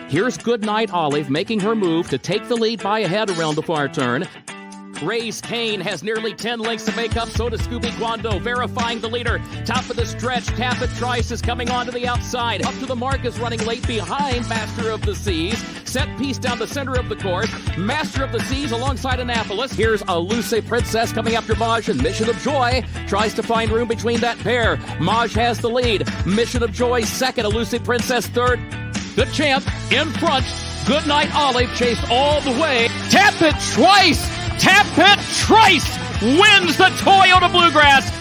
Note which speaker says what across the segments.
Speaker 1: Here's Goodnight Olive making her move to take the lead by a head around the far turn. Race Kane has nearly 10 lengths to make up. So does Scooby Guando, verifying the leader. Top of the stretch, Tapit Trice is coming onto the outside. Up to the mark is running late behind Master of the Seas. Set piece down the center of the course. Master of the Seas alongside Annapolis. Here's Elusive Princess coming after Maj, and Mission of Joy tries to find room between that pair. Maj has the lead. Mission of Joy second. Elusive Princess third. The champ in front. Goodnight Olive chased all the way. Tapit Trice! Tapit Trice wins the Toyota Bluegrass.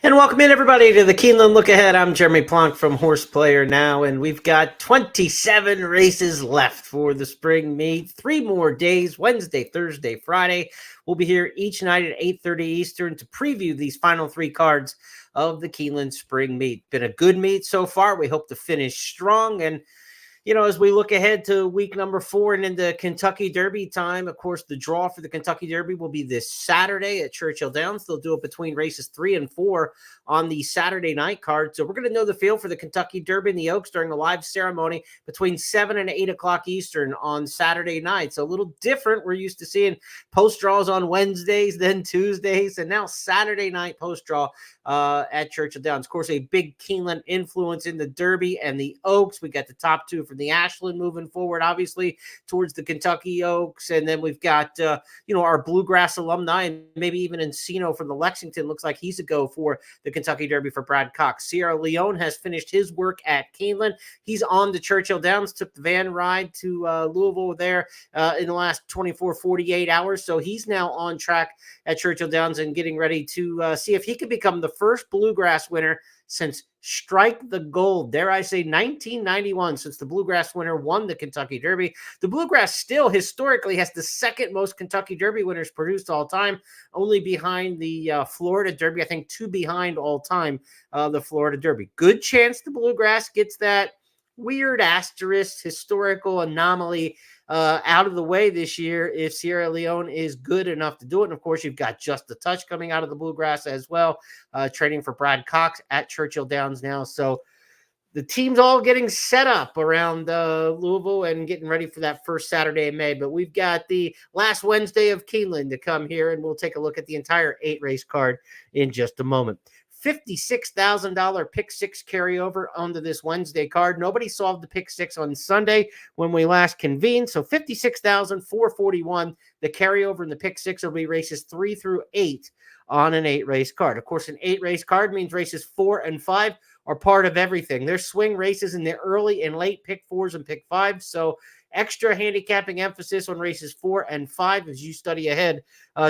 Speaker 2: And welcome in, everybody, to the Keeneland Look Ahead. I'm Jeremy Plonk from Horse Player Now, and we've got 27 races left for the spring meet. 3 more days, Wednesday, Thursday, Friday. We'll be here each night at 8:30 Eastern to preview these final 3 cards of the Keeneland spring meet. Been a good meet so far. We hope to finish strong. And you know, as we look ahead to week number 4 and into Kentucky Derby time, of course, the draw for the Kentucky Derby will be this Saturday at Churchill Downs. They'll do it between races 3 and 4 on the Saturday night card. So we're going to know the feel for the Kentucky Derby and the Oaks during a live ceremony between 7 and 8 o'clock Eastern on Saturday night. So a little different. We're used to seeing post draws on Wednesdays, then Tuesdays, and now Saturday night post draw at Churchill Downs. Of course, a big Keeneland influence in the Derby and the Oaks. We got the top 2 from the Ashland moving forward, obviously, towards the Kentucky Oaks. And then we've got, our Bluegrass alumni, and maybe even Encino from the Lexington. Looks like he's a go for the Kentucky Derby for Brad Cox. Sierra Leone has finished his work at Keeneland. He's on to Churchill Downs, took the van ride to Louisville there in the last 24, 48 hours. So he's now on track at Churchill Downs and getting ready to see if he can become the first Bluegrass winner since Strike the Gold, dare I say 1991, since the Bluegrass winner won the Kentucky Derby. The Bluegrass still historically has the second most Kentucky Derby winners produced all time, only behind the Florida Derby. I think 2 behind all time, the Florida Derby. Good chance the Bluegrass gets that weird asterisk historical anomaly out of the way this year if Sierra Leone is good enough to do it. And of course, you've got Just a Touch coming out of the Bluegrass as well, training for Brad Cox at Churchill Downs now. So the team's all getting set up around Louisville and getting ready for that first Saturday in May. But we've got the last Wednesday of Keeneland to come here, and we'll take a look at the entire 8-race card in just a moment. $56,000 pick 6 carryover onto this Wednesday card. Nobody solved the pick 6 on Sunday when we last convened. So $56,441. The carryover in the pick 6 will be races 3 through 8 on an 8-race card. Of course, an 8-race card means races 4 and 5 are part of everything. There's swing races in the early and late pick 4s and pick 5s. So extra handicapping emphasis on races 4 and 5 as you study ahead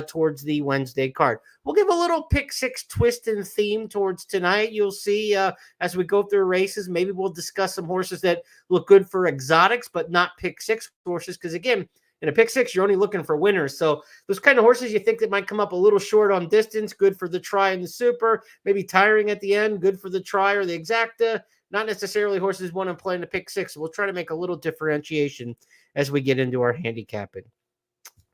Speaker 2: towards the Wednesday card. We'll give a little pick 6 twist and theme towards tonight. You'll see as we go through races, maybe we'll discuss some horses that look good for exotics, but not pick 6 horses. Because again, in a pick 6, you're only looking for winners. So those kind of horses you think that might come up a little short on distance, good for the try and the super, maybe tiring at the end, good for the try or the exacta. Not necessarily horses want to play in the pick 6. We'll try to make a little differentiation as we get into our handicapping.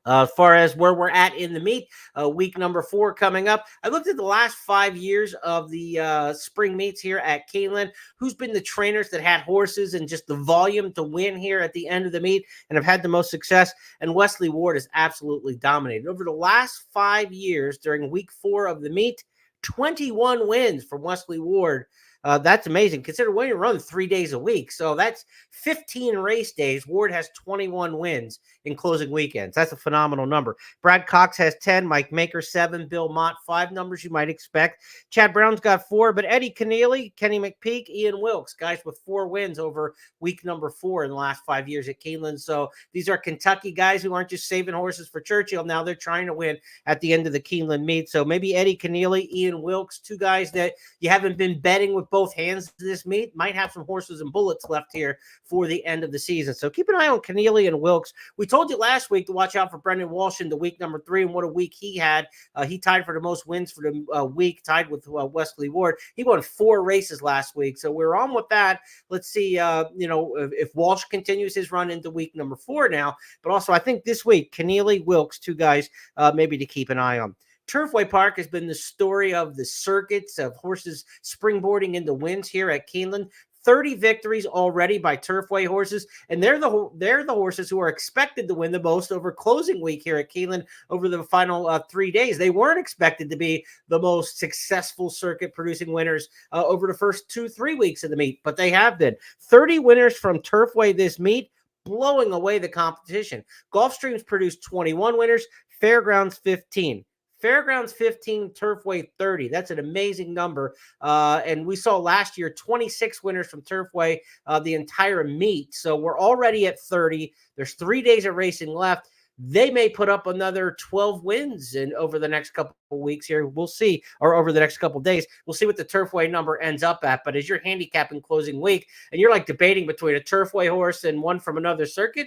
Speaker 2: As far as where we're at in the meet, week number 4 coming up. I looked at the last 5 years of the spring meets here at Keeneland. Who's been the trainers that had horses and just the volume to win here at the end of the meet and have had the most success? And Wesley Ward has absolutely dominated. Over the last 5 years during week 4 of the meet, 21 wins from Wesley Ward. That's amazing. Consider when you run 3 days a week. So that's 15 race days. Ward has 21 wins in closing weekends. That's a phenomenal number. Brad Cox has 10, Mike Maker 7, Bill Mott 5, numbers you might expect. Chad Brown's got 4, but Eddie Keneally, Kenny McPeak, Ian Wilkes, guys with 4 wins over week number 4 in the last 5 years at Keeneland. So these are Kentucky guys who aren't just saving horses for Churchill. Now they're trying to win at the end of the Keeneland meet. So maybe Eddie Keneally, Ian Wilkes, 2 guys that you haven't been betting with both hands this meet, might have some horses and bullets left here for the end of the season. So keep an eye on Keneally and Wilkes. We told you last week to watch out for Brendan Walsh in the week number 3, and what a week he had. He tied for the most wins for the week, tied with Wesley Ward. He won 4 races last week, so we're on with that. Let's see, if Walsh continues his run into week number 4 now, but also I think this week, Keneally, Wilkes, 2 guys maybe to keep an eye on. Turfway Park has been the story of the circuits of horses springboarding into wins here at Keeneland. 30 victories already by Turfway horses, and they're the horses who are expected to win the most over closing week here at Keeneland over the final 3 days. They weren't expected to be the most successful circuit-producing winners over the first 2-3 weeks of the meet, but they have been. 30 winners from Turfway this meet, blowing away the competition. Gulfstream's produced 21 winners, Fairgrounds 15. Fairgrounds 15, Turfway 30. That's an amazing number. And we saw last year 26 winners from Turfway the entire meet. So we're already at 30. There's 3 days of racing left. They may put up another 12 wins over the next couple of weeks here. We'll see, or over the next couple of days. We'll see what the Turfway number ends up at. But as you're handicapping closing week and you're like debating between a Turfway horse and one from another circuit,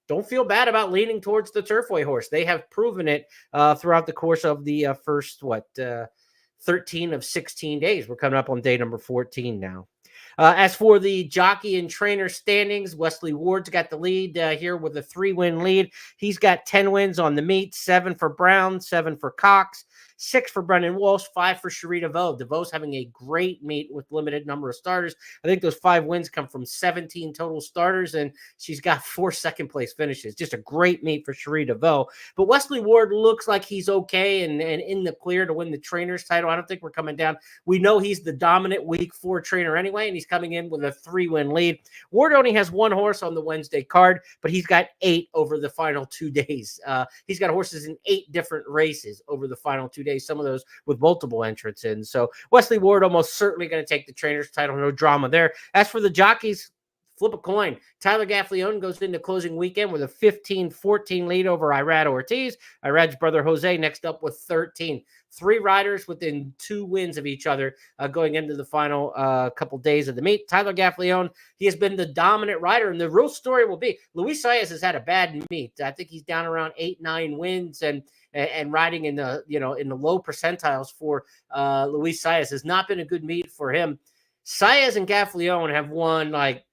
Speaker 2: don't feel bad about leaning towards the Turfway horse. They have proven it throughout the course of the first, 13 of 16 days. We're coming up on day number 14 now. As for the jockey and trainer standings, Wesley Ward's got the lead here with a 3-win lead. He's got 10 wins on the meet, 7 for Brown, 7 for Cox, 6 for Brendan Walsh, 5 for Cherie DeVoe. DeVoe's having a great meet with limited number of starters. I think those 5 wins come from 17 total starters, and she's got 4 second-place finishes. Just a great meet for Cherie DeVoe. But Wesley Ward looks like he's okay and in the clear to win the trainer's title. I don't think we're coming down. We know he's the dominant week 4 trainer anyway, and he's coming in with a 3-win lead. Ward only has 1 horse on the Wednesday card, but he's got 8 over the final 2 days. He's got horses in 8 different races over the final 2 days, some of those with multiple entrants in. So Wesley Ward almost certainly going to take the trainer's title. No drama there. As for the jockeys, flip a coin. Tyler Gaffleone goes into closing weekend with a 15-14 lead over Irad Ortiz. Irad's brother Jose next up with 13. 3 riders within 2 wins of each other going into the final couple days of the meet. Tyler Gaffleone, he has been the dominant rider, and the real story will be Luis Saez has had a bad meet. I think he's down around 8-9 wins and riding in the in the low percentiles for Luis Saez. Has not been a good meet for him. Saez and Gaffleone have won, like,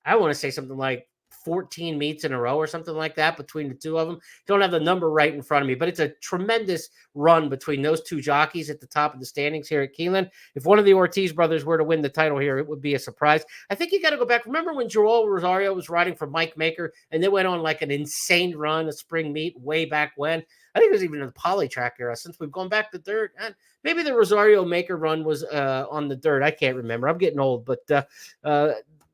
Speaker 2: I want to say something like 14 meets in a row or something like that between the two of them. Don't have the number right in front of me, but it's a tremendous run between those 2 jockeys at the top of the standings here at Keeneland. If one of the Ortiz brothers were to win the title here, it would be a surprise. I think you got to go back. Remember when Joel Rosario was riding for Mike Maker and they went on like an insane run, a spring meet way back when? I think it was even in the poly track era. Since we've gone back to dirt, and maybe the Rosario Maker run was on the dirt. I can't remember. I'm getting old, but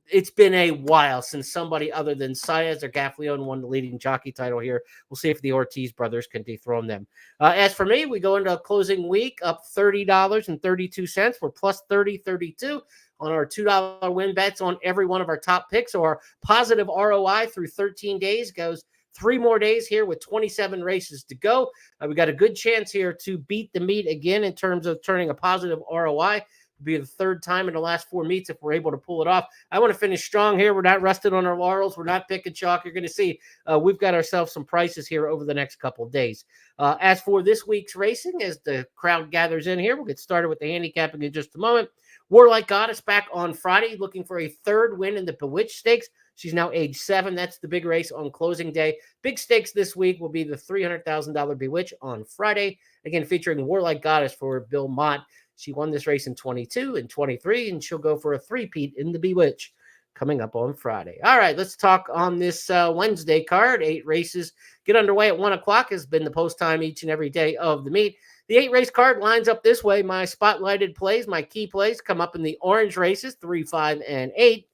Speaker 2: it's been a while since somebody other than Saez or Gaffleone won the leading jockey title here. We'll see if the Ortiz brothers can dethrone them. As for me, we go into a closing week up $30.32. We're plus 30.32 on our $2 win bets on every one of our top picks. So our positive ROI through 13 days goes 3 more days here with 27 races to go. We got a good chance here to beat the meet again in terms of turning a positive ROI. Be the 3rd time in the last 4 meets if we're able to pull it off. I want to finish strong here. We're not rested on our laurels. We're not picking chalk. You're going to see we've got ourselves some prices here over the next couple of days. As for this week's racing, as the crowd gathers in here, we'll get started with the handicapping in just a moment. Warlike Goddess back on Friday looking for a 3rd win in the Bewitched Stakes. She's now age 7. That's the big race on closing day. Big stakes this week will be the $300,000 Bewitch on Friday. Again, featuring Warlike Goddess for Bill Mott. She won this race in 22 and 23, and she'll go for a 3-peat in the Bewitch coming up on Friday. All right, let's talk on this Wednesday card. 8 races get underway at 1 o'clock has been the post time each and every day of the meet. The 8-race card lines up this way. My spotlighted plays, my key plays come up in the orange races, 3, 5, and 8.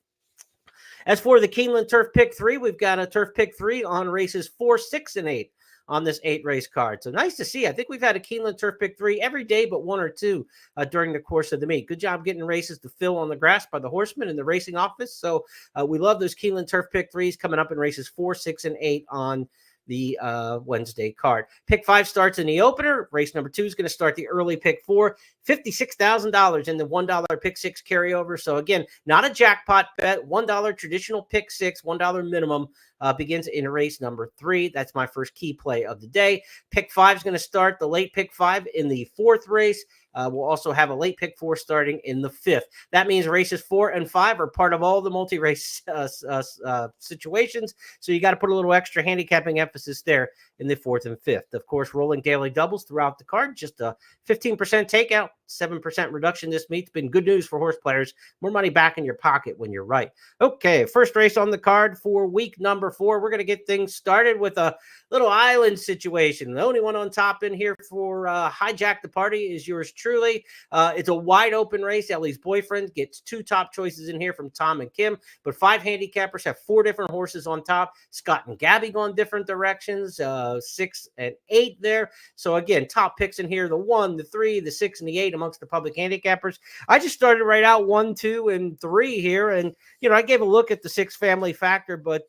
Speaker 2: As for the Keeneland Turf Pick 3, we've got a Turf Pick 3 on races 4, 6, and 8 on this 8-race card. So nice to see. I think we've had a Keeneland Turf Pick 3 every day but 1 or 2 during the course of the meet. Good job getting races to fill on the grass by the horsemen in the racing office. So we love those Keeneland Turf Pick 3s coming up in races 4, 6, and 8 on the Wednesday card. Pick 5 starts in the opener. Race number 2 is going to start the early pick 4. $56,000 in the $1 pick 6 carryover. So again, not a jackpot bet. $1 traditional pick 6, $1 minimum begins in race number 3. That's my first key play of the day. Pick 5 is going to start the late pick 5 in the 4th race. We'll also have a late pick 4 starting in the 5th. That means races 4 and 5 are part of all the multi-race situations. So you got to put a little extra handicapping emphasis there in the 4th and 5th. Of course, rolling daily doubles throughout the card, just a 15% takeout, 7% reduction this meet's been good news for horse players. More money back in your pocket when you're right. Okay, first race on the card for week number 4. We're going to get things started with a little island situation. The only one on top in here for Hijack the Party is yours truly. It's a wide open race. Ellie's boyfriend gets 2 top choices in here from Tom and Kim, but 5 handicappers have 4 different horses on top. Scott and Gabby going different directions, 6 and 8 there. So again, top picks in here, the 1, the 3, the 6, and the 8 amongst the public handicappers. I just started right out 1, 2, and 3 here, and I gave a look at the 6 family factor, but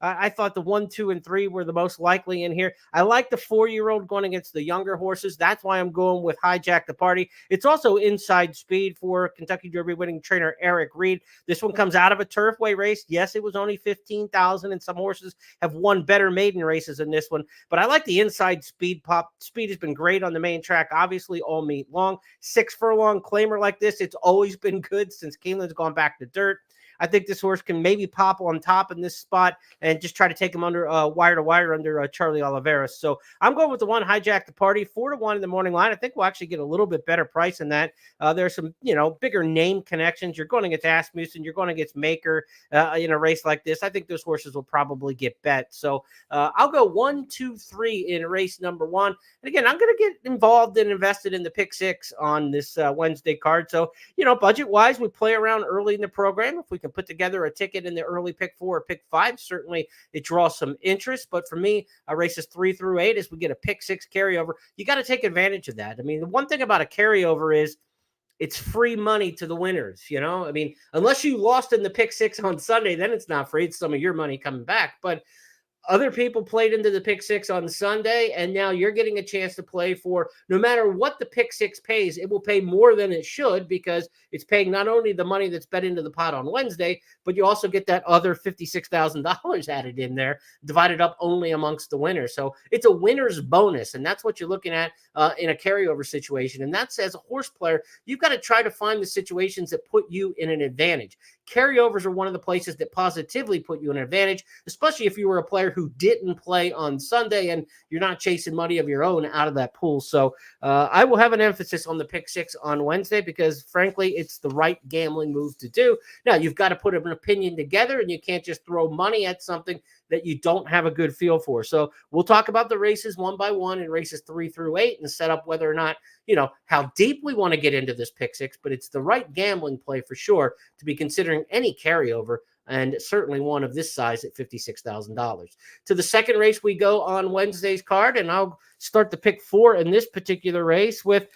Speaker 2: I thought the 1, 2, and 3 were the most likely in here. I like the 4-year-old going against the younger horses. That's why I'm going with Hijack the Party. It's also inside speed for Kentucky Derby winning trainer Eric Reed. This one comes out of a turfway race. Yes, it was only 15,000, and some horses have won better maiden races than this one, but I like the inside speed pop. Speed has been great on the main track, obviously all meet long. 6 furlong claimer like this, it's always been good since Keeneland's gone back to dirt. I think this horse can maybe pop on top in this spot and just try to take him under wire to wire under Charlie Oliveira. So I'm going with the 1, Hijack the Party, 4-1 in the morning line. I think we'll actually get a little bit better price than that. There's some, bigger name connections. You're going against Asmussen. You're going against Maker in a race like this. I think those horses will probably get bet. So I'll go 1, 2, 3 in race number 1. And again, I'm going to get involved and invested in the pick 6 on this Wednesday card. So, budget wise, we play around early in the program. If we can put together a ticket in the early pick 4 or pick 5, certainly it draws some interest. But for me, races 3 through 8, as we get a pick 6 carryover, you got to take advantage of that. I mean, the one thing about a carryover is it's free money to the winners. I mean, unless you lost in the pick 6 on Sunday, then it's not free. It's some of your money coming back. But other people played into the pick 6 on Sunday, and now you're getting a chance to play for, no matter what the pick 6 pays, it will pay more than it should, because it's paying not only the money that's bet into the pot on Wednesday, but you also get that other $56,000 added in there, divided up only amongst the winners. So it's a winner's bonus, and that's what you're looking at in a carryover situation. And that's, as a horse player, you've got to try to find the situations that put you in an advantage. Carryovers are one of the places that positively put you in an advantage, especially if you were a player who didn't play on Sunday and you're not chasing money of your own out of that pool. So I will have an emphasis on the pick 6 on Wednesday, because frankly, it's the right gambling move to do. Now, you've got to put an opinion together, and you can't just throw money at something that you don't have a good feel for. So we'll talk about the races one by one in races 3 through 8 and set up whether or not, how deep we want to get into this pick 6, but it's the right gambling play for sure to be considering any carryover, and certainly one of this size at $56,000. To the second race we go on Wednesday's card, and I'll start the pick 4 in this particular race with,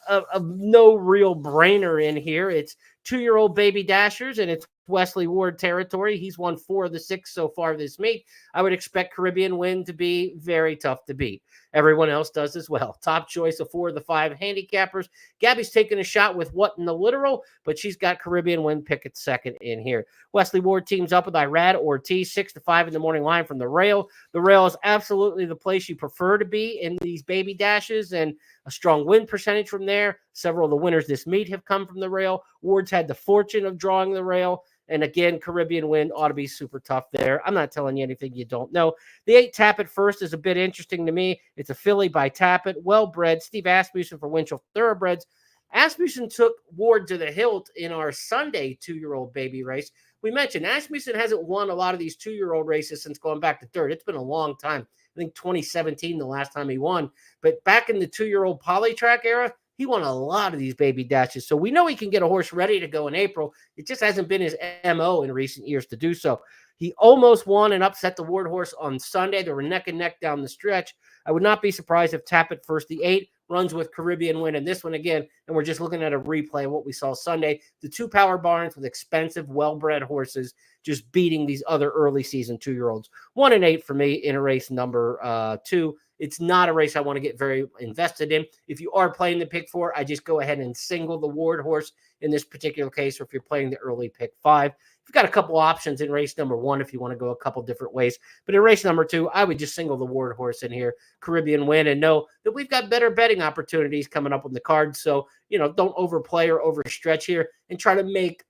Speaker 2: a no real brainer in here. It's 2-year-old Baby Dashers, and it's Wesley Ward territory. He's won 4 of the 6 so far this meet. I would expect Caribbean Wind to be very tough to beat. Everyone else does as well. Top choice of 4 of the 5 handicappers. Gabby's taking a shot with What in the Literal, but she's got Caribbean Wind pick at second in here. Wesley Ward teams up with Irad Ortiz, 6-5 in the morning line from the rail. The rail is absolutely the place you prefer to be in these Baby Dashes, and a strong win percentage from there. Several of the winners this meet have come from the rail. Ward's had the fortune of drawing the rail. And again, Caribbean Wind ought to be super tough there. I'm not telling you anything you don't know. The 8 Tappet First is a bit interesting to me. It's a filly by Tappet, well-bred. Steve Asmussen for Winchell Thoroughbreds. Asmussen took Ward to the hilt in our Sunday 2-year-old baby race. We mentioned Asmussen hasn't won a lot of these 2-year-old races since going back to dirt. It's been a long time. I think 2017, the last time he won. But back in the 2-year-old Polytrack era, he won a lot of these Baby Dashes. So we know he can get a horse ready to go in April. It just hasn't been his MO in recent years to do so. He almost won and upset the Ward horse on Sunday. They were neck and neck down the stretch. I would not be surprised if Tappet First, the 8, runs with Caribbean Wind in this one again. And we're just looking at a replay of what we saw Sunday. The 2 power barns with expensive, well-bred horses just beating these other early season 2-year-olds. 1 and 8 for me in a race number 2. It's not a race I want to get very invested in. If you are playing the pick 4, I just go ahead and single the Ward horse in this particular case, or if you're playing the early pick 5. You've got a couple options in race number 1 if you want to go a couple different ways. But in race number 2, I would just single the Ward horse in here, Caribbean Win, and know that we've got better betting opportunities coming up on the card. So, don't overplay or overstretch here and try to make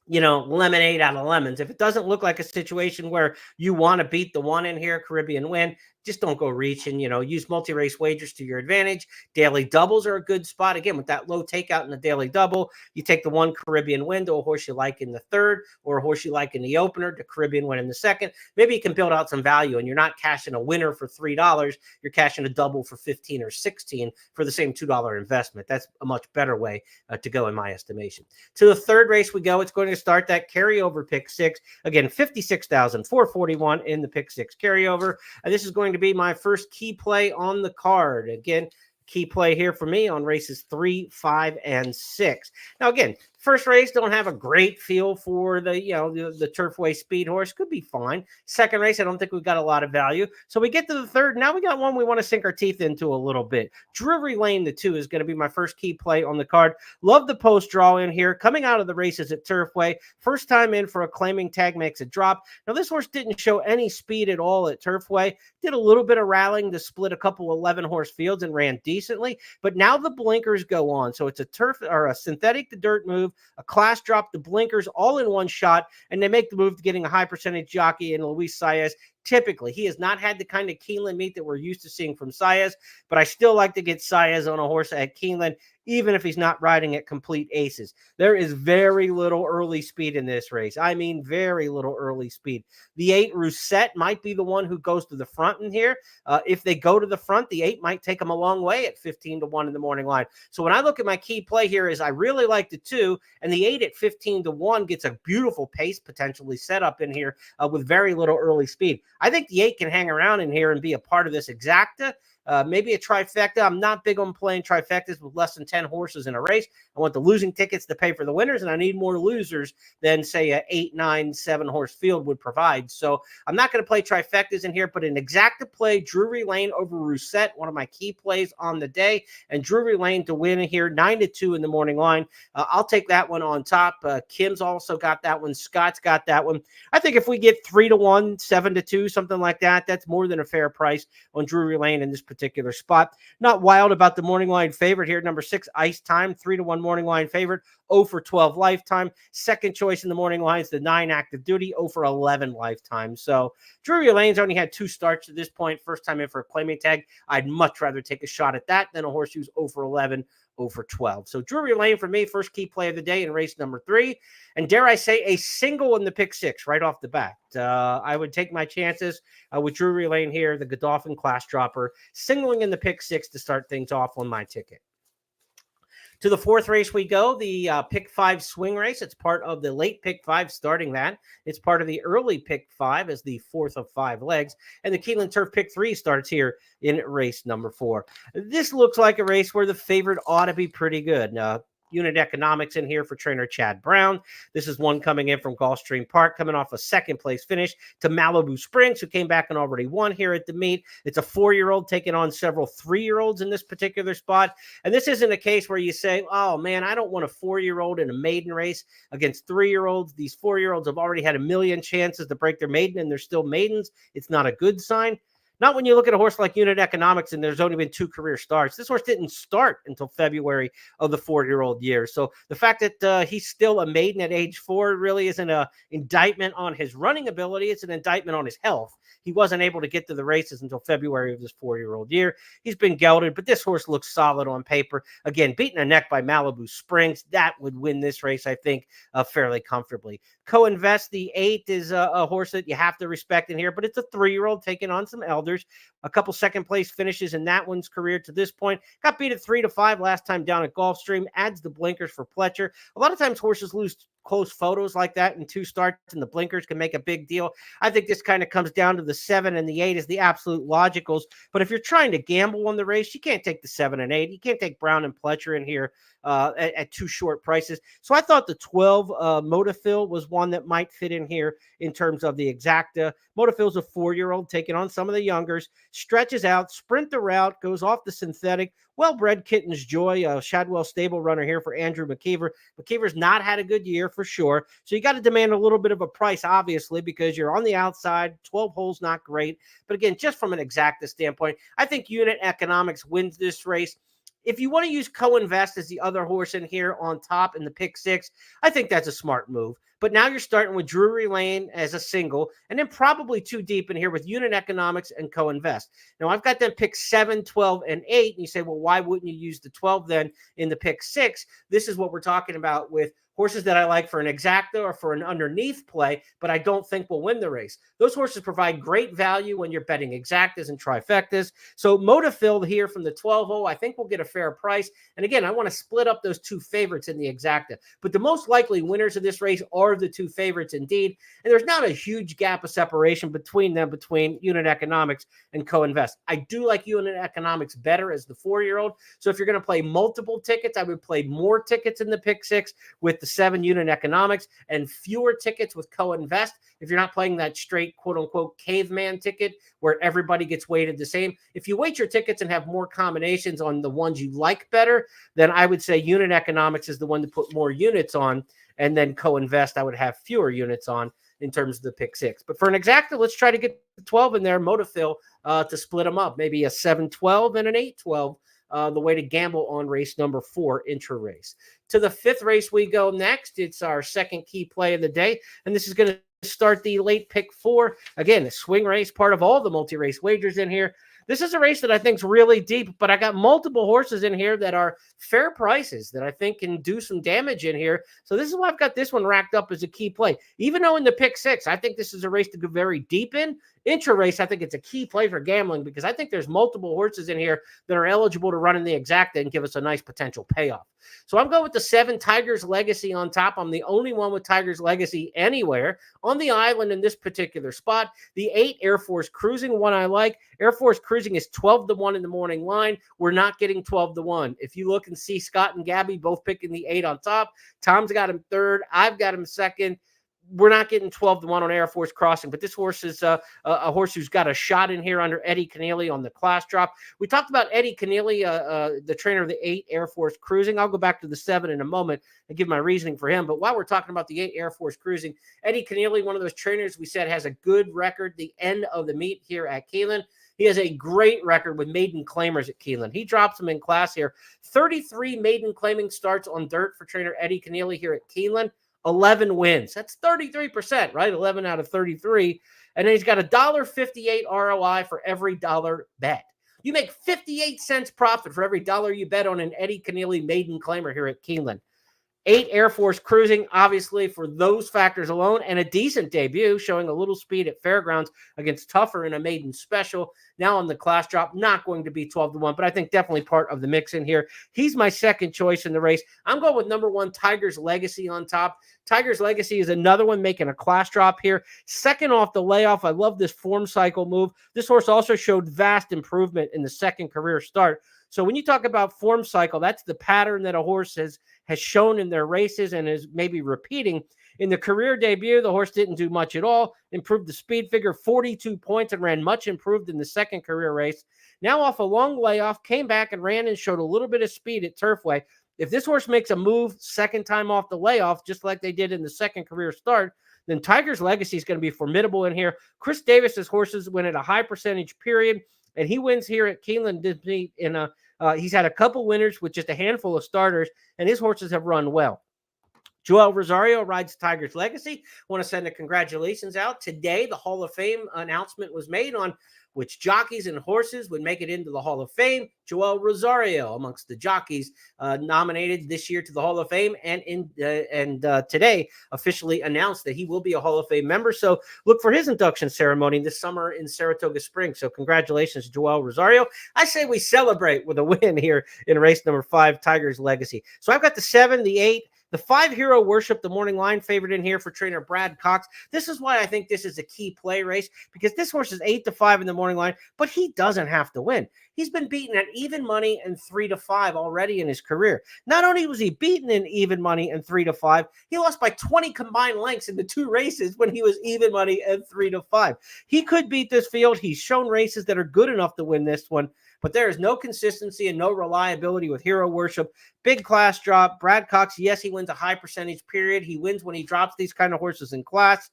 Speaker 2: lemonade out of lemons. If it doesn't look like a situation where you want to beat the one in here, Caribbean Win, just don't go reaching, use multi-race wagers to your advantage. Daily doubles are a good spot. Again, with that low takeout in the daily double, you take the 1 Caribbean Win to a horse you like in the 3rd, or a horse you like in the opener to Caribbean Win in the 2nd. Maybe you can build out some value, and you're not cashing a winner for $3. You're cashing a double for 15 or 16 for the same $2 investment. That's a much better way to go in my estimation. To the 3rd race we go. It's going to start that carryover pick 6. Again, 56,441 in the pick 6 carryover. And this is going to be my first key play on the card. Again, key play here for me on races 3, 5, and 6. Now, again, first race, don't have a great feel for the Turfway Speed horse. Could be fine. Second race, I don't think we've got a lot of value. So we get to the 3rd. Now we got one we want to sink our teeth into a little bit. Drury Lane, the 2, is going to be my first key play on the card. Love the post draw in here. Coming out of the races at Turfway. First time in for a claiming tag, makes a drop. Now, this horse didn't show any speed at all at Turfway. Did a little bit of rallying to split a couple 11-horse fields and ran decently. But now the blinkers go on. So it's a turf or a synthetic to dirt move, a class drop, the blinkers all in one shot, and they make the move to getting a high percentage jockey in Luis Saez. Typically, he has not had the kind of Keeneland meet that we're used to seeing from Saez, but I still like to get Saez on a horse at Keeneland, even if he's not riding at complete aces. There is very little early speed in this race. I mean, very little early speed. The 8 Rousset might be the one who goes to the front in here. If they go to the front, the 8 might take them a long way at 15-1 in the morning line. So when I look at my key play here is I really like the 2, and the 8 at 15-1 gets a beautiful pace potentially set up in here with very little early speed. I think the 8 can hang around in here and be a part of this exacta. Maybe a trifecta. I'm not big on playing trifectas with less than 10 horses in a race. I want the losing tickets to pay for the winners, and I need more losers than, say, a 8, 9, 7-horse field would provide. So I'm not going to play trifectas in here, but an exacta play, Drury Lane over Rousset, one of my key plays on the day, and Drury Lane to win here, 9-2 in the morning line. I'll take that one on top. Kim's also got that one. Scott's got that one. I think if we get 3-1, 7-2, something like that, that's more than a fair price on Drury Lane in this particular spot. Not wild about the morning line favorite here. Number 6, Ice Time, 3-1 morning line favorite, 0 for 12 lifetime. Second choice in the morning lines, the 9 Active Duty, 0 for 11 lifetime. So Drury Lane's only had 2 starts at this point. First time in for a claiming tag. I'd much rather take a shot at that than a horse who's 0 for 11, 0 for 12. So Drury Lane for me, first key play of the day in race number 3. And dare I say, a single in the pick 6 right off the bat. I would take my chances with Drury Lane here, the Godolphin class dropper, singling in the pick 6 to start things off on my ticket. To the 4th race we go, the pick 5 swing race. It's part of the late pick 5 starting that. It's part of the early pick 5 as the 4th of 5 legs. And the Keeneland Turf pick 3 starts here in race number 4. This looks like a race where the favorite ought to be pretty good. Unit economics in here for trainer Chad Brown. This is one coming in from Gulfstream Park, coming off a second place finish to Malibu Springs, who came back and already won here at the meet. It's a 4-year-old taking on several 3-year-olds in this particular spot. And this isn't a case where you say, oh man, I don't want a 4-year-old in a maiden race against 3-year-olds. These 4-year-olds have already had a million chances to break their maiden and they're still maidens. It's not a good sign. Not when you look at a horse like Unit Economics and there's only been 2 career starts. This horse didn't start until February of the 4-year-old year. So the fact that he's still a maiden at age 4 really isn't an indictment on his running ability. It's an indictment on his health. He wasn't able to get to the races until February of this 4-year-old year. He's been gelded, but this horse looks solid on paper. Again, beating a neck by Malibu Springs, that would win this race, I think, fairly comfortably. Co-Invest, the 8, is a horse that you have to respect in here, but it's a 3-year-old taking on some elders. A couple second-place finishes in that one's career to this point. Got beat at 3-5 last time down at Gulfstream. Adds the blinkers for Pletcher. A lot of times horses lose close photos like that in 2 starts, and the blinkers can make a big deal. I think this kind of comes down to the 7 and the 8 as the absolute logicals. But if you're trying to gamble on the race, you can't take the 7 and 8. You can't take Brown and Pletcher in here at too short prices. So I thought the 12 Modafill was one that might fit in here in terms of the exacta. Modafill's a 4-year-old taking on some of the youngers, stretches out, sprint the route, goes off the synthetic. Well-bred Kitten's Joy, Shadwell stable runner here for Andrew McKeever. McKeever's not had a good year for sure. So you got to demand a little bit of a price, obviously, because you're on the outside. 12 holes, not great. But again, just from an exacta standpoint, I think unit economics wins this race. If you want to use Co-Invest as the other horse in here on top in the pick 6, I think that's a smart move. But now you're starting with Drury Lane as a single, and then probably too deep in here with unit economics and Co-Invest. Now, I've got them pick 7, 12, and 8. And you say, well, why wouldn't you use the 12 then in the pick 6? This is what we're talking about with horses that I like for an exacta or for an underneath play, but I don't think will win the race. Those horses provide great value when you're betting exactas and trifectas. So Modafill here from the 12-0, I think we'll get a fair price. And again, I want to split up those two favorites in the exacta. But the most likely winners of this race are the two favorites indeed. And there's not a huge gap of separation between them, between unit economics and Co-Invest. I do like unit economics better as the 4-year-old. So if you're going to play multiple tickets, I would play more tickets in the pick 6 with the 7 unit economics and fewer tickets with Co-Invest. If you're not playing that straight quote unquote caveman ticket where everybody gets weighted the same, if you weight your tickets and have more combinations on the ones you like better, then I would say unit economics is the one to put more units on. And then Co-Invest, I would have fewer units on in terms of the pick 6. But for an exacta, let's try to get the 12 in there, Modafill, to split them up. Maybe a 7-12 and an 8-12. The way to gamble on race number 4, intra race. To the 5th race we go next. It's our second key play of the day, and this is going to start the late pick 4. Again, a swing race, part of all the multi-race wagers in here. This is a race that I think is really deep, but I got multiple horses in here that are fair prices that I think can do some damage in here. So this is why I've got this one racked up as a key play. Even though in the pick 6, I think this is a race to go very deep in. Intra race, I think it's a key play for gambling because I think there's multiple horses in here that are eligible to run in the exacta and give us a nice potential payoff. So I'm going with the 7 Tigers Legacy on top. I'm the only one with Tigers Legacy anywhere on the island in this particular spot. The 8 Air Force Cruising, one I like. Air Force Cruising is 12-1 in the morning line. We're not getting 12-1. If you look and see Scott and Gabby both picking the 8 on top, Tom's got him 3rd. I've got him 2nd. We're not getting 12-1 on Air Force Crossing, but this horse is a horse who's got a shot in here under Eddie Keneally on the class drop. We talked about Eddie Keneally, the trainer of the 8 Air Force Cruising. I'll go back to the 7 in a moment and give my reasoning for him. But while we're talking about the 8 Air Force Cruising, Eddie Keneally, one of those trainers we said has a good record the end of the meet here at Keeneland. He has a great record with maiden claimers at Keeneland. He drops them in class here. 33 maiden claiming starts on dirt for trainer Eddie Keneally here at Keeneland. 11 wins. That's 33%, right? 11 out of 33. And then he's got a $1.58 ROI for every dollar bet. You make 58 cents profit for every dollar you bet on an Eddie Keneally maiden claimer here at Keeneland. 8 Air Force Cruising, obviously, for those factors alone, and a decent debut, showing a little speed at Fairgrounds against Tougher in a maiden special. Now on the class drop, not going to be 12-1, but I think definitely part of the mix in here. He's my second choice in the race. I'm going with number 1, Tigers Legacy on top. Tigers Legacy is another one making a class drop here. Second off the layoff. I love this form cycle move. This horse also showed vast improvement in the second career start. So when you talk about form cycle, that's the pattern that a horse has shown in their races and is maybe repeating. In the career debut, the horse didn't do much at all, improved the speed figure 42 points and ran much improved in the second career race. Now off a long layoff, came back and ran and showed a little bit of speed at Turfway. If this horse makes a move second time off the layoff, just like they did in the second career start, then Tigers Legacy is going to be formidable in here. Chris Davis's horses win at a high percentage period, and he wins here at Keeneland in a he's had a couple winners with just a handful of starters, and his horses have run well. Joel Rosario rides Tigers Legacy. I want to send a congratulations out. Today, the Hall of Fame announcement was made on which jockeys and horses would make it into the Hall of Fame. Joel Rosario, amongst the jockeys nominated this year to the Hall of Fame, and today officially announced that he will be a Hall of Fame member. So look for his induction ceremony this summer in Saratoga Springs. So congratulations, Joel Rosario. I say we celebrate with a win here in race number 5, Tigers Legacy. So I've got the 7, the 8, The 5 Hero Worship, the morning line favorite in here for trainer Brad Cox. This is why I think this is a key play race, because this horse is 8-5 in the morning line, but he doesn't have to win. He's been beaten at even money and 3-5 already in his career. Not only was he beaten in even money and 3-5, he lost by 20 combined lengths in the 2 races when he was even money and 3-5. He could beat this field. He's shown races that are good enough to win this one, but there is no consistency and no reliability with Hero Worship. Big class drop. Brad Cox, yes, he wins a high percentage period. He wins when he drops these kind of horses in class.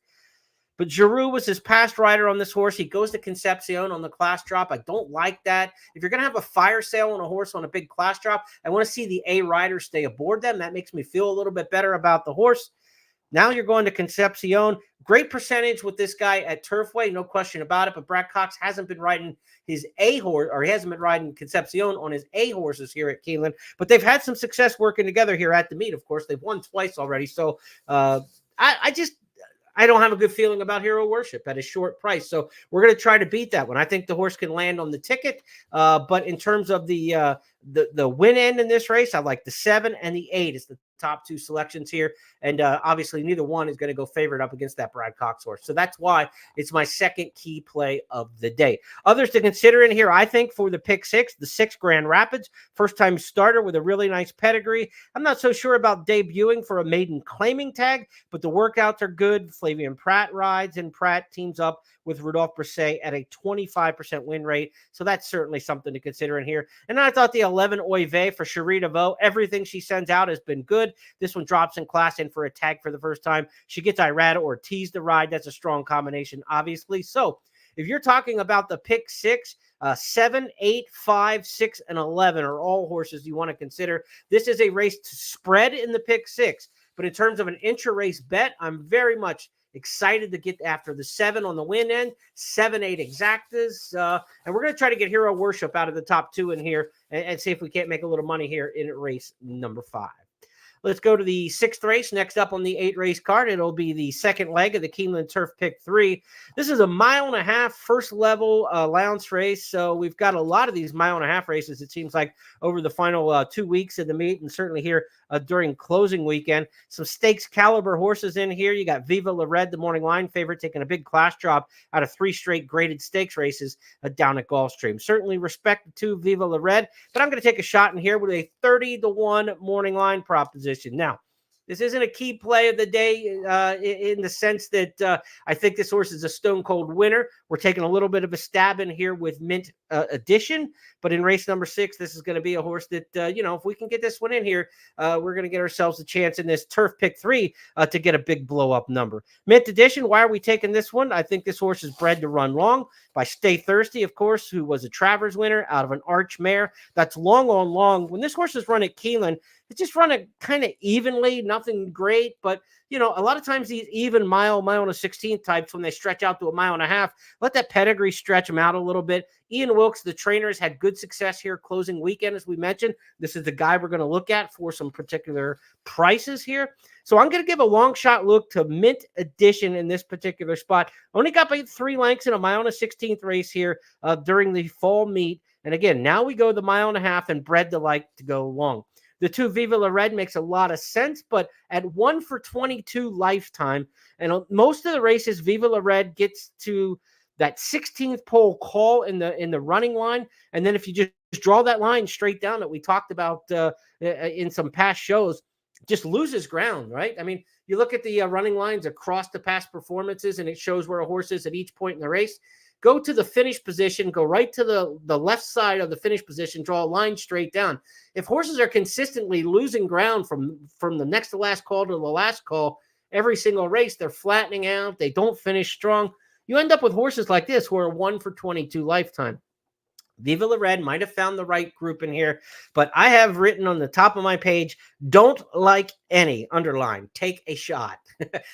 Speaker 2: But Giroux was his past rider on this horse. He goes to Concepcion on the class drop. I don't like that. If you're going to have a fire sale on a horse on a big class drop, I want to see the A riders stay aboard them. That makes me feel a little bit better about the horse. Now you're going to Concepcion. Great percentage with this guy at Turfway, no question about it. But Brad Cox hasn't been riding his A horse, or he hasn't been riding Concepcion on his A horses here at Keeneland. But they've had some success working together here at the meet. Of course, they've won twice already. So I don't have a good feeling about Hero Worship at a short price. So we're going to try to beat that one. I think the horse can land on the ticket. But in terms of the win end in this race, I like the 7 and the 8 is the top 2 selections here. And obviously neither one is going to go favorite up against that Brad Cox horse. So that's why it's my second key play of the day. Others to consider in here, I think, for the pick 6, the 6 Grand Rapids, first time starter with a really nice pedigree. I'm not so sure about debuting for a maiden claiming tag, but the workouts are good. Flavian Pratt rides, and Pratt teams up with Rudolph Brisset at a 25% win rate. So that's certainly something to consider in here. And I thought the 11 Oive for Cherie DeVoe, everything she sends out has been good. This one drops in class in for a tag for the first time. She gets Irada Ortiz to ride. That's a strong combination, obviously. So if you're talking about the pick 6, 7, 8, 5, 6, and 11 are all horses you want to consider. This is a race to spread in the pick 6. But in terms of an intra-race bet, I'm very much excited to get after the 7 on the win end, 7, 8 exactas. And we're going to try to get Hero Worship out of the top 2 in here and see if we can't make a little money here in race number 5. Let's go to the 6th race. Next up on the 8-race card, it'll be the second leg of the Keeneland Turf Pick 3. This is a 1.5 mile first level allowance race. So we've got a lot of these 1.5 mile races, it seems like, over the final 2 weeks of the meet, and certainly here during closing weekend. Some stakes caliber horses in here. You got Viva La Red, the morning line favorite, taking a big class drop out of 3 straight graded stakes races down at Gulfstream. Certainly respect to Viva La Red, but I'm going to take a shot in here with a 30-1 morning line proposition. Now, this isn't a key play of the day in the sense that I think this horse is a stone-cold winner. We're taking a little bit of a stab in here with Mint Edition, but in race number 6, this is going to be a horse that, if we can get this one in here, we're going to get ourselves a chance in this Turf Pick 3 to get a big blow-up number. Mint Edition, why are we taking this one? I think this horse is bred to run long by Stay Thirsty, of course, who was a Travers winner out of an Arch mare. That's long on long. When this horse is run at Keeneland, it's just run it kind of evenly, nothing great, but a lot of times these even mile and a 16th types, when they stretch out to a 1.5 miles, let that pedigree stretch them out a little bit. Ian Wilkes, the trainer, has had good success here closing weekend, as we mentioned. This is the guy we're going to look at for some particular prices here. So I'm going to give a long shot look to Mint Edition in this particular spot. Only got by 3 lengths in a 1.5 mile 16th race here during the fall meet. And again, now we go the 1.5 miles and bred to like to go long. The 2 Viva La Red makes a lot of sense, but at 1 for 22 lifetime, and most of the races, Viva La Red gets to that 16th pole call in the running line, and then if you just draw that line straight down that we talked about in some past shows, just loses ground, right? I mean, you look at the running lines across the past performances, and it shows where a horse is at each point in the race. Go to the finish position, go right to the left side of the finish position, draw a line straight down. If horses are consistently losing ground from the next to last call to the last call, every single race, they're flattening out, they don't finish strong. You end up with horses like this who are 1 for 22 lifetime. Viva La Red might have found the right group in here, but I have written on the top of my page, don't like any, underline, take a shot.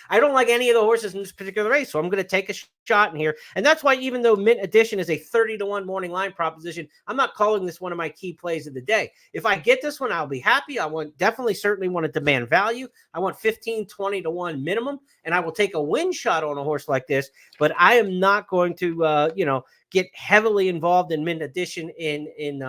Speaker 2: I don't like any of the horses in this particular race, so I'm going to take a shot in here. And that's why, even though Mint Edition is a 30-1 morning line proposition, I'm not calling this one of my key plays of the day. If I get this one, I'll be happy. I certainly want to demand value. I want 15, 20-1 minimum, and I will take a win shot on a horse like this, but I am not going to, get heavily involved in Mint Edition in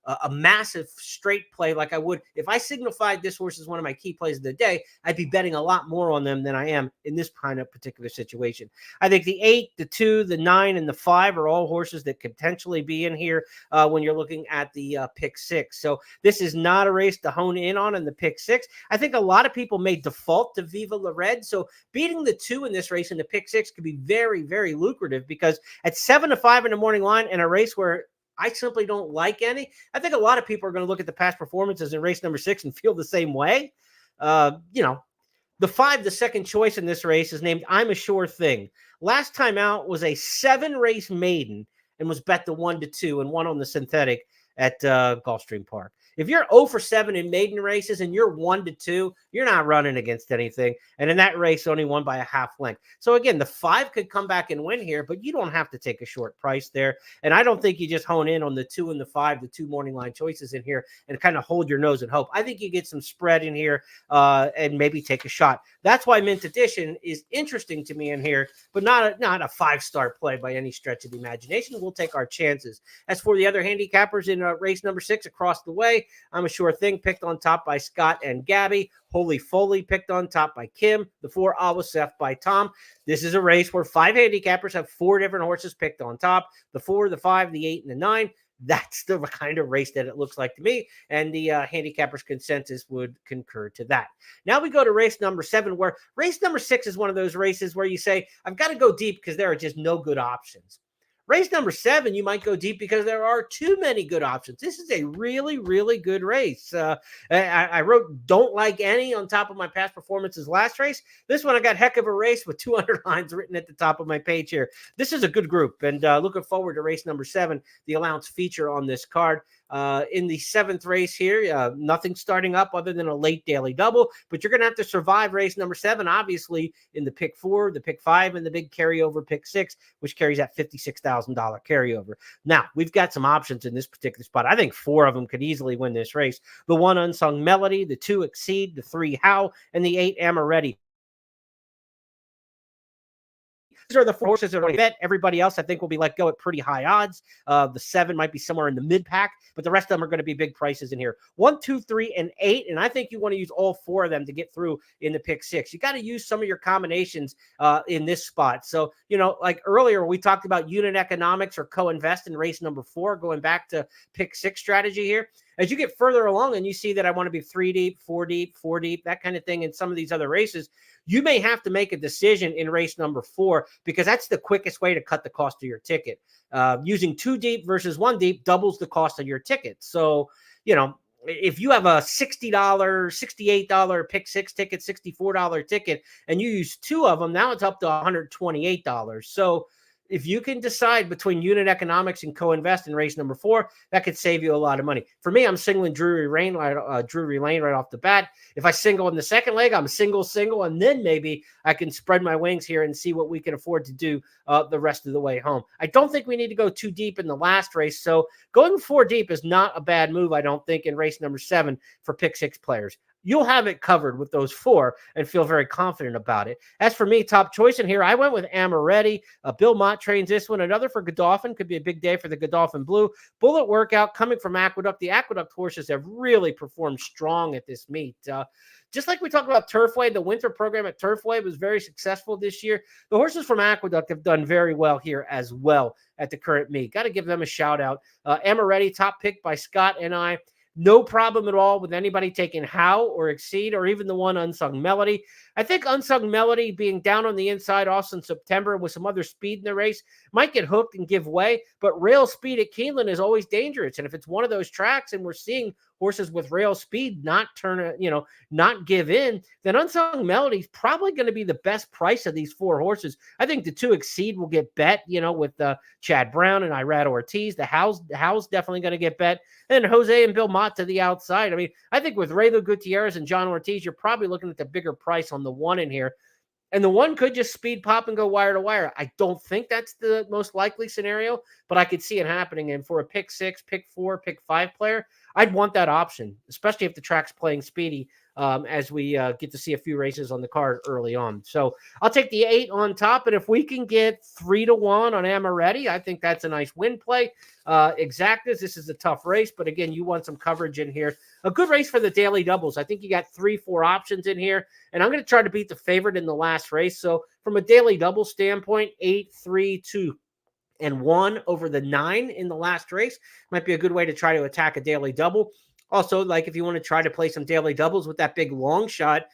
Speaker 2: a massive straight play like I would if I signified this horse as one of my key plays of the day. I'd be betting a lot more on them than I am in this kind of particular situation. I think the 8, the 2, the 9, and the 5 are all horses that could potentially be in here when you're looking at the pick 6. So this is not a race to hone in on in the pick 6. I think a lot of people may default to Viva La Red. So beating the 2 in this race in the pick 6 could be very, very lucrative because at 7-5 in the morning line in a race where I simply don't like any, I think a lot of people are going to look at the past performances in race number 6 and feel the same way. The 5, the second choice in this race, is named I'm a Sure Thing. Last time out was a 7-race maiden and was bet to 1-2 and won on the synthetic at Gulfstream Park. If you're 0 for 7 in maiden races and you're 1-2, you're not running against anything. And in that race, only won by a half length. So again, the 5 could come back and win here, but you don't have to take a short price there. And I don't think you just hone in on the 2 and the 5, the 2 morning line choices in here and kind of hold your nose and hope. I think you get some spread in here and maybe take a shot. That's why Mint Edition is interesting to me in here, but not a 5-star play by any stretch of the imagination. We'll take our chances. As for the other handicappers in race number 6 across the way, I'm a Sure Thing picked on top by Scott and Gabby. Holy Foley picked on top by Kim. The 4 Awasef by Tom. This is a race where 5 handicappers have 4 different horses picked on top. The 4, the 5, the 8, and the 9. That's the kind of race that it looks like to me, and the handicappers consensus would concur to that. Now we go to race number 7, where race number 6 is one of those races where you say, I've got to go deep because there are just no good options. Race number 7, you might go deep because there are too many good options. This is a really, really good race. I wrote don't like any on top of my past performances last race. This one, I got heck of a race with 200 lines written at the top of my page here. This is a good group, and looking forward to race number 7, the allowance feature on this card. In the 7th race here, nothing starting up other than a late daily double, but you're going to have to survive race number 7, obviously, in the pick 4, the pick 5, and the big carryover pick 6, which carries that $56,000 carryover. Now, we've got some options in this particular spot. I think 4 of them could easily win this race. The 1 Unsung Melody, the 2 Exceed, the 3 How, and the 8 Amaretti. These are the 4 horses that are bet. Everybody else, I think, will be let go at pretty high odds. The 7 might be somewhere in the mid-pack, but the rest of them are going to be big prices in here. 1, 2, 3, and 8, and I think you want to use all 4 of them to get through in the pick 6. You got to use some of your combinations in this spot. So, like earlier, we talked about unit economics or co-invest in race number 4, going back to pick 6 strategy here. As you get further along and you see that I want to be 3 deep, 4 deep, 4 deep, that kind of thing in some of these other races, you may have to make a decision in race number 4 because that's the quickest way to cut the cost of your ticket. Using 2 deep versus 1 deep doubles the cost of your ticket. So, if you have a $60, $68 pick 6 ticket, $64 ticket, and you use 2 of them, now it's up to $128. So if you can decide between unit economics and co-invest in race number 4, that could save you a lot of money. For me, I'm singling Drury Lane right off the bat. If I single in the second leg, I'm single, and then maybe I can spread my wings here and see what we can afford to do the rest of the way home. I don't think we need to go too deep in the last race, so going 4 deep is not a bad move, I don't think, in race number 7 for pick 6 players. You'll have it covered with those 4 and feel very confident about it. As for me, top choice in here, I went with Amaretti. Bill Mott trains this one. Another for Godolphin. Could be a big day for the Godolphin Blue. Bullet workout coming from Aqueduct. The Aqueduct horses have really performed strong at this meet. Just like we talked about Turfway, the winter program at Turfway was very successful this year. The horses from Aqueduct have done very well here as well at the current meet. Got to give them a shout out. Amaretti, top pick by Scott and I. No problem at all with anybody taking How or Exceed or even the 1 Unsung Melody. I think Unsung Melody being down on the inside also in September with some other speed in the race might get hooked and give way, but rail speed at Keeneland is always dangerous. And if it's one of those tracks and we're seeing horses with rail speed not give in, then Unsung Melody is probably going to be the best price of these 4 horses. I think the 2 Exceed will get bet, with Chad Brown and Irad Ortiz. The How's definitely going to get bet. And Jose and Bill Mott to the outside. I mean, I think with Raylo Gutierrez and John Ortiz, you're probably looking at the bigger price on the 1 in here. And the 1 could just speed pop and go wire to wire. I don't think that's the most likely scenario, but I could see it happening. And for a pick 6, pick 4, pick 5 player, I'd want that option, especially if the track's playing speedy as we get to see a few races on the card early on. So I'll take the 8 on top, and if we can get 3-1 on Amaretti, I think that's a nice win play. Exactas, this is a tough race, but again, you want some coverage in here. A good race for the daily doubles. I think you got 3-4 options in here, and I'm going to try to beat the favorite in the last race. So from a daily double standpoint, 8, 3, 2, and 1 over the 9 in the last race might be a good way to try to attack a daily double. Also, like if you want to try to play some daily doubles with that big long shot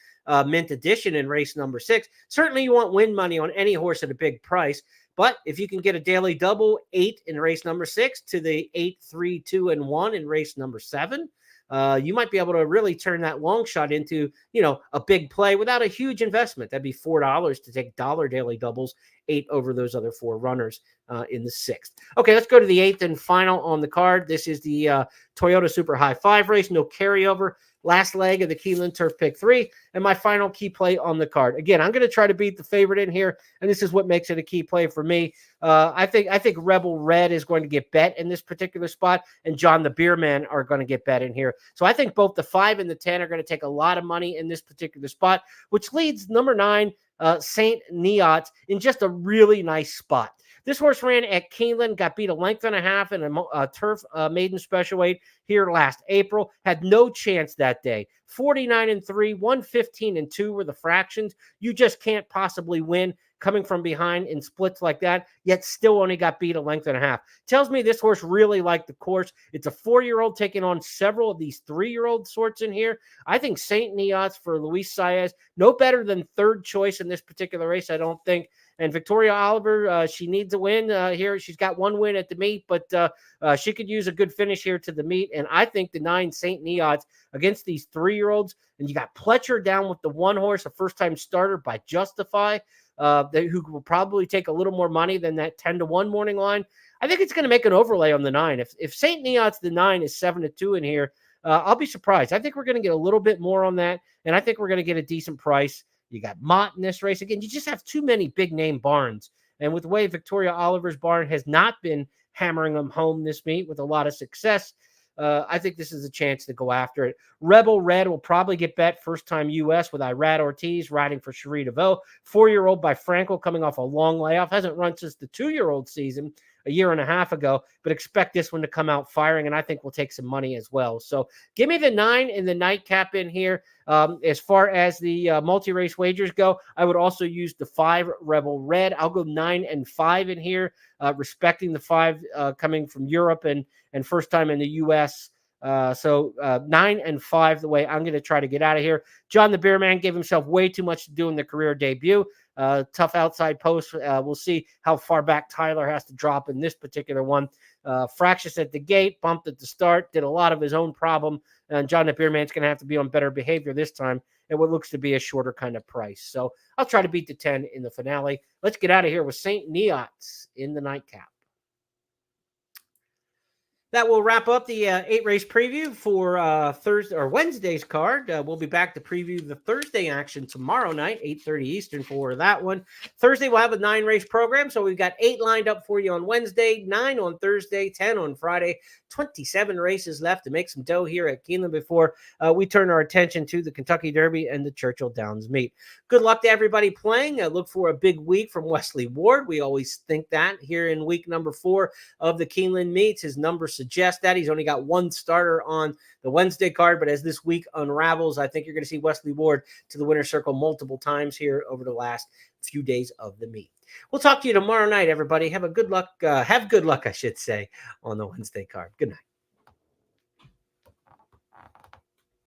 Speaker 2: mint edition in race number 6, certainly you want win money on any horse at a big price. But if you can get a daily double 8 in race number 6 to the 8, 3, 2, and 1 in race number 7, you might be able to really turn that long shot into, a big play without a huge investment. That'd be $4 to take dollar daily doubles, 8 over those other 4 runners in the 6th. Okay, let's go to the 8th and final on the card. This is the Toyota Super High 5 race, no carryover. Last leg of the Keeneland Turf Pick 3, and my final key play on the card. Again, I'm going to try to beat the favorite in here, and this is what makes it a key play for me. I think Rebel Red is going to get bet in this particular spot, and John the Beerman are going to get bet in here. So I think both the 5 and the 10 are going to take a lot of money in this particular spot, which leads number 9, Saint Neot, in just a really nice spot. This horse ran at Keeneland, got beat a length and a half in a turf maiden special weight here last April. Had no chance that day. 49-3, 115-2 were the fractions. You just can't possibly win coming from behind in splits like that, yet still only got beat a length and a half. Tells me this horse really liked the course. It's a 4-year-old taking on several of these 3-year-old sorts in here. I think Saint Neots for Luis Saez, no better than third choice in this particular race, I don't think. And Victoria Oliver, she needs a win here. She's got 1 win at the meet, but she could use a good finish here to the meet. And I think the 9 Saint Neots against these 3-year-olds, and you got Pletcher down with the 1 horse, a first-time starter by Justify, who will probably take a little more money than that 10-1 morning line. I think it's going to make an overlay on the 9. If Saint Neots, the 9, is 7-2 in here, I'll be surprised. I think we're going to get a little bit more on that, and I think we're going to get a decent price. You got Mott in this race. Again, you just have too many big-name barns. And with the way Victoria Oliver's barn has not been hammering them home this meet with a lot of success, I think this is a chance to go after it. Rebel Red will probably get bet first-time U.S. with Irad Ortiz riding for Cherie DeVoe. 4-year-old by Frankel coming off a long layoff. Hasn't run since the 2-year-old season a year and a half ago, but expect this one to come out firing, and I think we'll take some money as well. So give me the 9 in the nightcap in here. As far as the multi-race wagers go, I would also use the 5 Rebel Red. I'll go 9 and 5 in here, respecting the 5 coming from Europe and first time in the U.S. So 9 and 5, the way I'm going to try to get out of here. John the Beerman gave himself way too much to do in the career debut. Tough outside post. We'll see how far back Tyler has to drop in this particular one. Fractious at the gate, bumped at the start, did a lot of his own problem. And John the Beerman's going to have to be on better behavior this time at what looks to be a shorter kind of price. So I'll try to beat the 10 in the finale. Let's get out of here with Saint Neots in the nightcap. That will wrap up the 8-race preview for Thursday or Wednesday's card. We'll be back to preview the Thursday action tomorrow night, 8:30 Eastern for that one. Thursday, we'll have a 9-race program. So we've got 8 lined up for you on Wednesday, 9 on Thursday, 10 on Friday, 27 races left to make some dough here at Keeneland before we turn our attention to the Kentucky Derby and the Churchill Downs meet. Good luck to everybody playing. Look for a big week from Wesley Ward. We always think that here in week number 4 of the Keeneland meets. His numbers suggest that. He's only got 1 starter on the Wednesday card, but as this week unravels, I think you're going to see Wesley Ward to the winner's circle multiple times here over the last few days of the meet. We'll talk to you tomorrow night, everybody. Have good luck, I should say, on the Wednesday card. Good night.